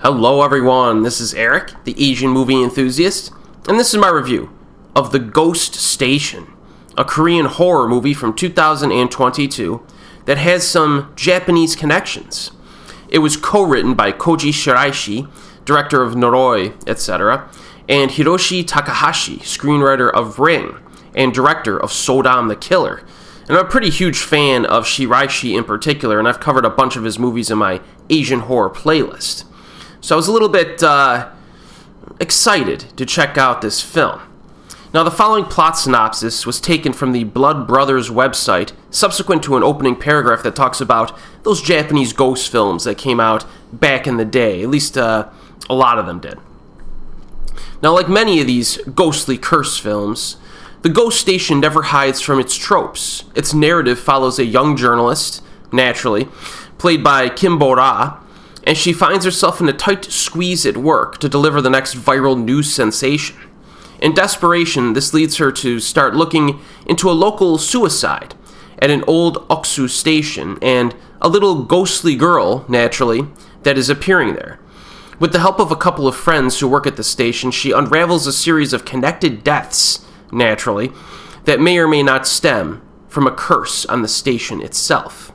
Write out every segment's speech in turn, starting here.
Hello everyone, this is Erik, the Asian movie enthusiast, and this is my review of The Ghost Station, a Korean horror movie from 2022 that has some Japanese connections. It was co-written by Koji Shiraishi, director of Noroi, etc., and Hiroshi Takahashi, screenwriter of Ring, and director of Sodom the Killer. And I'm a pretty huge fan of Shiraishi in particular, and I've covered a bunch of his movies in my Asian horror playlist. So I was a little bit excited to check out this film. Now, the following plot synopsis was taken from the Blood Brothers website, subsequent to an opening paragraph that talks about those Japanese ghost films that came out back in the day. At least a lot of them did. Now, like many of these ghostly curse films, The Ghost Station never hides from its tropes. Its narrative follows a young journalist, naturally, played by Kim Bo-ra, and she finds herself in a tight squeeze at work to deliver the next viral news sensation. In desperation, this leads her to start looking into a local suicide at an old Oksu station and a little ghostly girl, naturally, that is appearing there. With the help of a couple of friends who work at the station, she unravels a series of connected deaths, naturally, that may or may not stem from a curse on the station itself.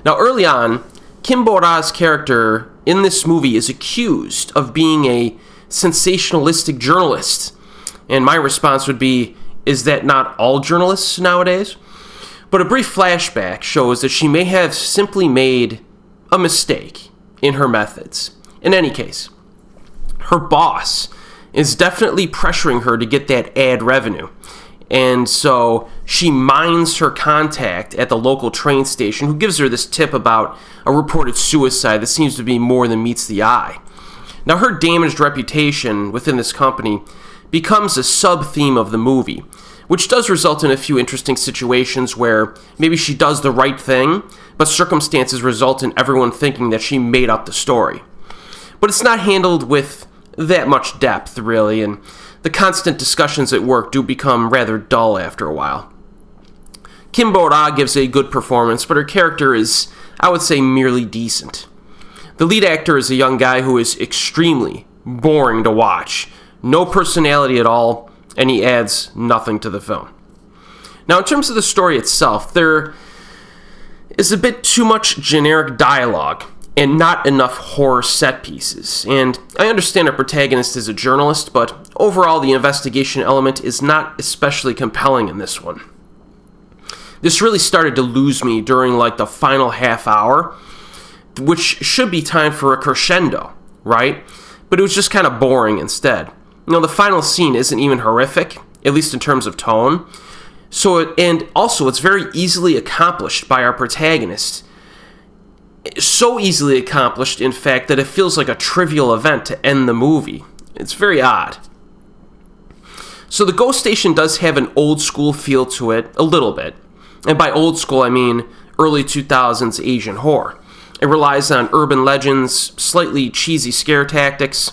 Now, early on, Kim Bo-ra's character in this movie is accused of being a sensationalistic journalist. And my response would be, is that not all journalists nowadays? But a brief flashback shows that she may have simply made a mistake in her methods. In any case, her boss is definitely pressuring her to get that ad revenue. And so she mines her contact at the local train station, who gives her this tip about a reported suicide that seems to be more than meets the eye. Now, her damaged reputation within this company becomes a sub-theme of the movie, which does result in a few interesting situations where maybe she does the right thing, but circumstances result in everyone thinking that she made up the story. But it's not handled with that much depth, really, and the constant discussions at work do become rather dull after a while. Kim Bo-ra gives a good performance, but her character is, I would say, merely decent. The lead actor is a young guy who is extremely boring to watch. No personality at all, and he adds nothing to the film. Now, in terms of the story itself, there is a bit too much generic dialogue and not enough horror set pieces. And I understand our protagonist is a journalist, but overall the investigation element is not especially compelling in this one. This really started to lose me during the final half hour, which should be time for a crescendo, right? But it was just kind of boring instead. The final scene isn't even horrific, at least in terms of tone. And also it's very easily accomplished by our protagonist. So easily accomplished, in fact, that it feels like a trivial event to end the movie. It's very odd. So The Ghost Station does have an old school feel to it, a little bit. And by old school, I mean early 2000s Asian horror. It relies on urban legends, slightly cheesy scare tactics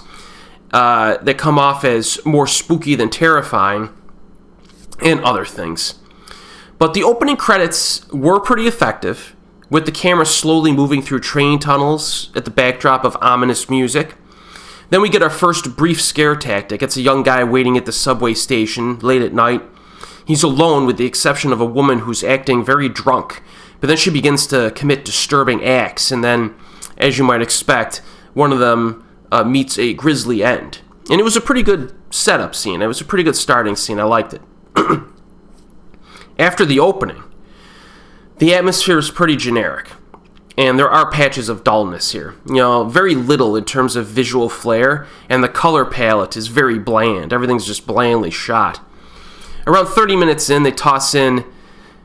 that come off as more spooky than terrifying, and other things. But the opening credits were pretty effective, with the camera slowly moving through train tunnels at the backdrop of ominous music. Then we get our first brief scare tactic. It's a young guy waiting at the subway station late at night. He's alone with the exception of a woman who's acting very drunk, but then she begins to commit disturbing acts, and then, as you might expect, one of them meets a grisly end. And it was a pretty good setup scene. It was a pretty good starting scene. I liked it. After the opening, the atmosphere is pretty generic, and there are patches of dullness here. Very little in terms of visual flair, and the color palette is very bland. Everything's just blandly shot. Around 30 minutes in, they toss in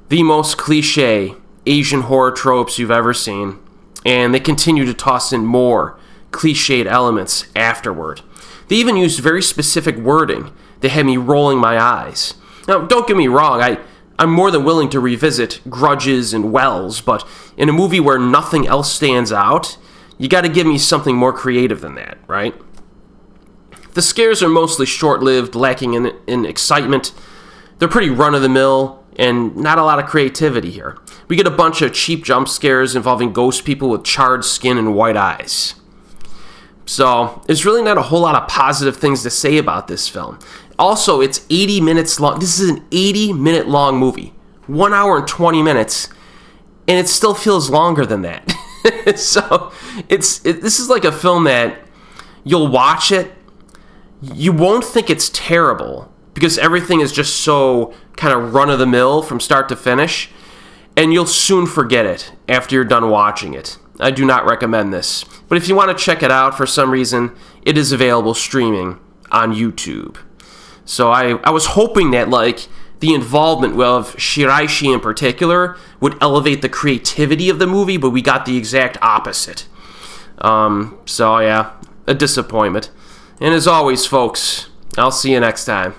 the most cliche Asian horror tropes you've ever seen, and they continue to toss in more cliched elements afterward. They even used very specific wording that had me rolling my eyes. Now, don't get me wrong, I'm more than willing to revisit Grudges and Wells, but in a movie where nothing else stands out, you gotta give me something more creative than that, right? The scares are mostly short-lived, lacking in excitement. They're pretty run-of-the-mill, and not a lot of creativity here. We get a bunch of cheap jump scares involving ghost people with charred skin and white eyes. So there's really not a whole lot of positive things to say about this film. Also, it's 80 minutes long. This is an 80-minute long movie. 1 hour and 20 minutes. And it still feels longer than that. So this is like a film that you'll watch it. You won't think it's terrible because everything is just so kind of run-of-the-mill from start to finish. And you'll soon forget it after you're done watching it. I do not recommend this. But if you want to check it out for some reason, it is available streaming on YouTube. So I was hoping that, like, the involvement of Shiraishi in particular would elevate the creativity of the movie, but we got the exact opposite. So yeah, a disappointment. And as always, folks, I'll see you next time.